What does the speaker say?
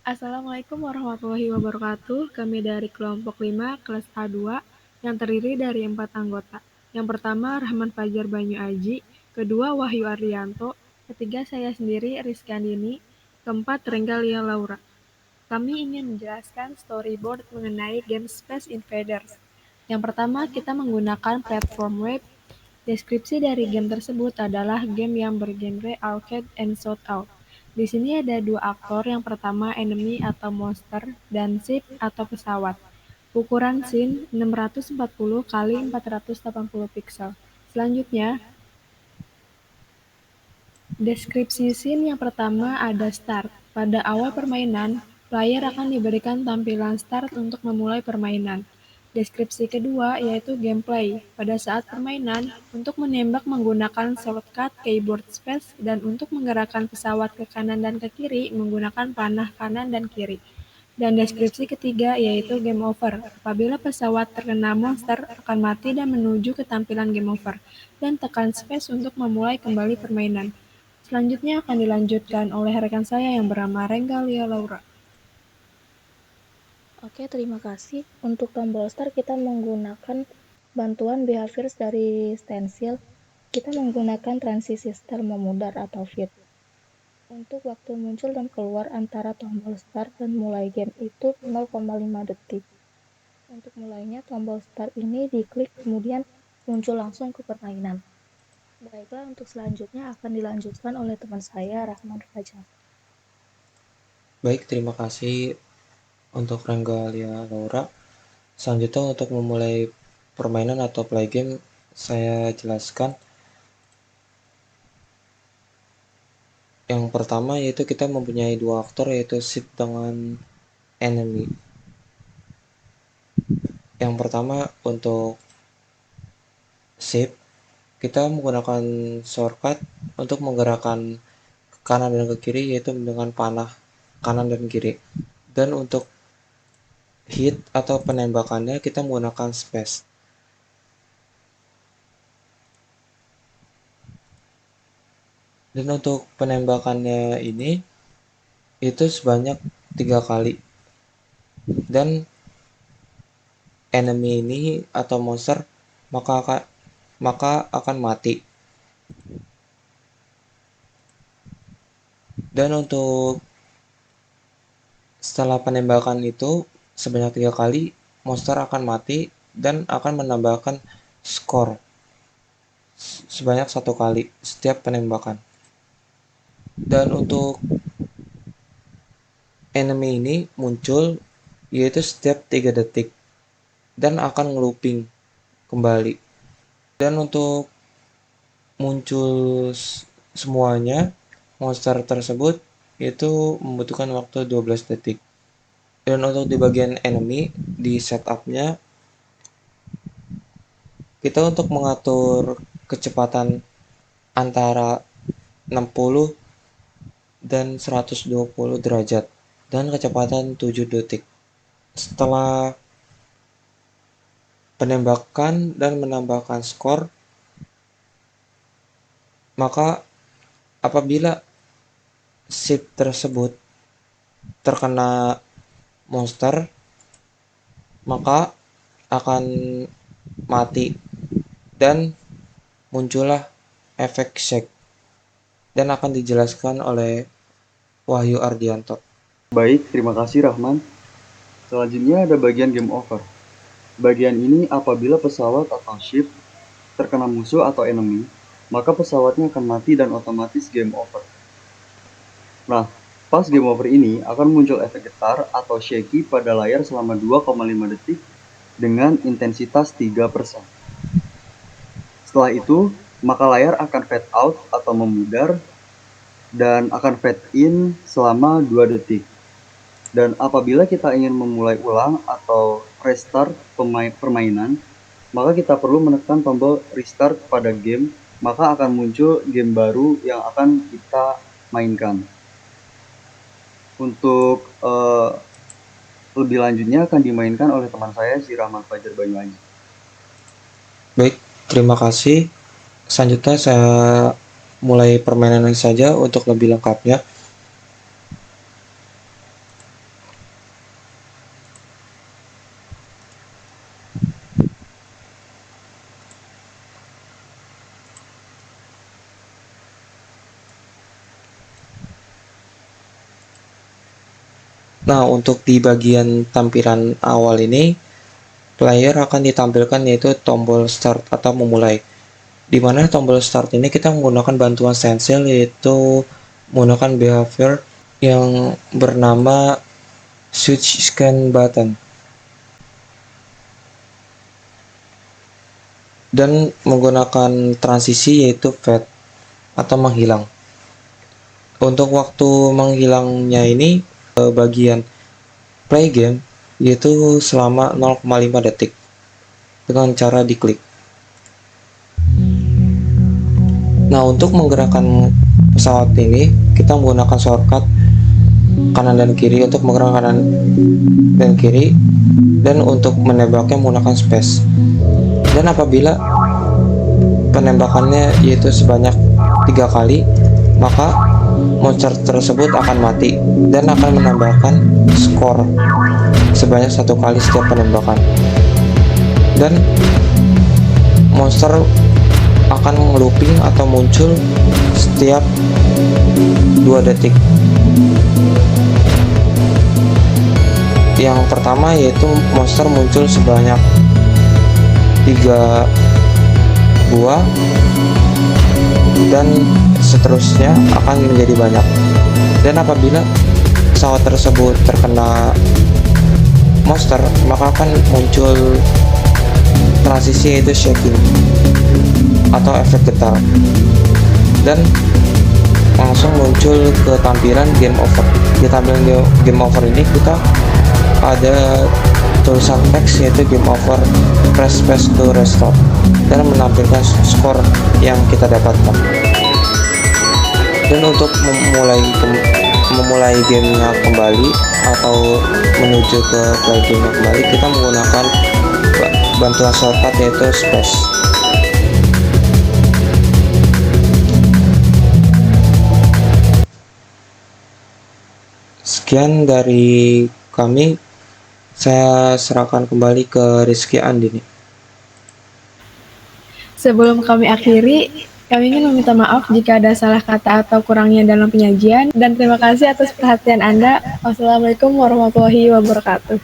Assalamualaikum warahmatullahi wabarakatuh. Kami dari kelompok 5 kelas A2 yang terdiri dari 4 anggota. Yang pertama Rahman Fajar Banyu Aji, kedua Wahyu Ardianto, ketiga saya sendiri Rizky Andini, keempat Rengga Lia Laura. Kami ingin menjelaskan storyboard mengenai game Space Invaders. Yang pertama kita menggunakan platform web. Deskripsi dari game tersebut adalah game yang bergenre arcade and shootout. Di sini ada dua aktor, yang pertama enemy atau monster dan ship atau pesawat. Ukuran scene 640 kali 480 pixel. Selanjutnya, deskripsi scene yang pertama ada start. Pada awal permainan, player akan diberikan tampilan start untuk memulai permainan. Deskripsi kedua yaitu gameplay. Pada saat permainan, untuk menembak menggunakan shortcut keyboard space dan untuk menggerakkan pesawat ke kanan dan ke kiri menggunakan panah kanan dan kiri. Dan deskripsi ketiga yaitu game over. Apabila pesawat terkena monster akan mati dan menuju ke tampilan game over. Dan tekan space untuk memulai kembali permainan. Selanjutnya akan dilanjutkan oleh rekan saya yang bernama Rengga Lia Laura. Oke, terima kasih. Untuk tombol start kita menggunakan bantuan behaviors dari stensil. Kita menggunakan transisi start memudar atau fit. Untuk waktu muncul dan keluar antara tombol start dan mulai game itu 0,5 detik. Untuk mulainya tombol start ini diklik kemudian muncul langsung ke permainan. Baiklah, untuk selanjutnya akan dilanjutkan oleh teman saya, Rahman Fajar. Baik, terima kasih untuk Rengga Lia Laura. Selanjutnya untuk memulai permainan atau play game, saya jelaskan. Yang pertama yaitu kita mempunyai dua aktor yaitu ship dengan enemy. Yang pertama untuk ship, kita menggunakan shortcut untuk menggerakkan ke kanan dan ke kiri yaitu dengan panah kanan dan kiri. Dan untuk hit atau penembakannya kita menggunakan space. Dan untuk penembakannya ini itu sebanyak 3 kali. Dan enemy ini atau monster maka akan mati. Dan untuk setelah penembakan itu sebanyak 3 kali, monster akan mati dan akan menambahkan skor sebanyak 1 kali setiap penembakan. Dan untuk enemy ini muncul yaitu setiap 3 detik dan akan ngelooping kembali. Dan untuk muncul semuanya monster tersebut itu membutuhkan waktu 12 detik. Dan untuk di bagian enemy di setupnya kita untuk mengatur kecepatan antara 60 dan 120 derajat dan kecepatan 7 detik. Setelah penembakan dan menambahkan skor, maka apabila ship tersebut terkena monster, maka akan mati dan muncullah efek shake dan akan dijelaskan oleh Wahyu Ardianto. Baik, terima kasih Rahman. Selanjutnya ada bagian game over. Bagian ini apabila pesawat atau ship terkena musuh atau enemy, maka pesawatnya akan mati dan otomatis game over. Nah, pas game over ini akan muncul efek getar atau shaky pada layar selama 2,5 detik dengan intensitas 3%. Setelah itu, maka layar akan fade out atau memudar dan akan fade in selama 2 detik. Dan apabila kita ingin memulai ulang atau restart permainan, maka kita perlu menekan tombol restart pada game, maka akan muncul game baru yang akan kita mainkan. Untuk lebih lanjutnya akan dimainkan oleh teman saya, si Rahman Fajar Banyu Aji. Baik, terima kasih. Selanjutnya saya mulai permainan saja untuk lebih lengkapnya. Nah, untuk di bagian tampilan awal ini, player akan ditampilkan yaitu tombol start atau memulai. Di mana tombol start ini kita menggunakan bantuan stensil, yaitu menggunakan behavior yang bernama switch scan button. Dan menggunakan transisi yaitu fade atau menghilang. Untuk waktu menghilangnya ini bagian play game yaitu selama 0,5 detik dengan cara diklik. Nah, untuk menggerakkan pesawat ini kita menggunakan shortcut kanan dan kiri untuk menggerakkan kanan dan kiri, dan untuk menembaknya menggunakan space. Dan apabila penembakannya yaitu sebanyak 3 kali, maka monster tersebut akan mati dan akan menambahkan skor sebanyak 1 kali setiap penembakan. Dan monster akan looping atau muncul setiap 2 detik. Yang pertama yaitu monster muncul sebanyak 3 buah, dan seterusnya akan menjadi banyak. Dan apabila pesawat tersebut terkena monster, maka akan muncul transisi yaitu shaking atau efek getar, dan langsung muncul ke tampilan game over. Di tampilan game over ini kita ada tulisan teks yaitu game over, press space to restart, dan menampilkan skor yang kita dapatkan. Dan untuk memulai gamenya kembali atau menuju ke play gamenya kembali, kita menggunakan bantuan shortcut yaitu space. Sekian dari kami. Saya serahkan kembali ke Rizky Andini. Sebelum kami akhiri, kami ingin meminta maaf jika ada salah kata atau kurangnya dalam penyajian, dan terima kasih atas perhatian Anda. Wassalamualaikum warahmatullahi wabarakatuh.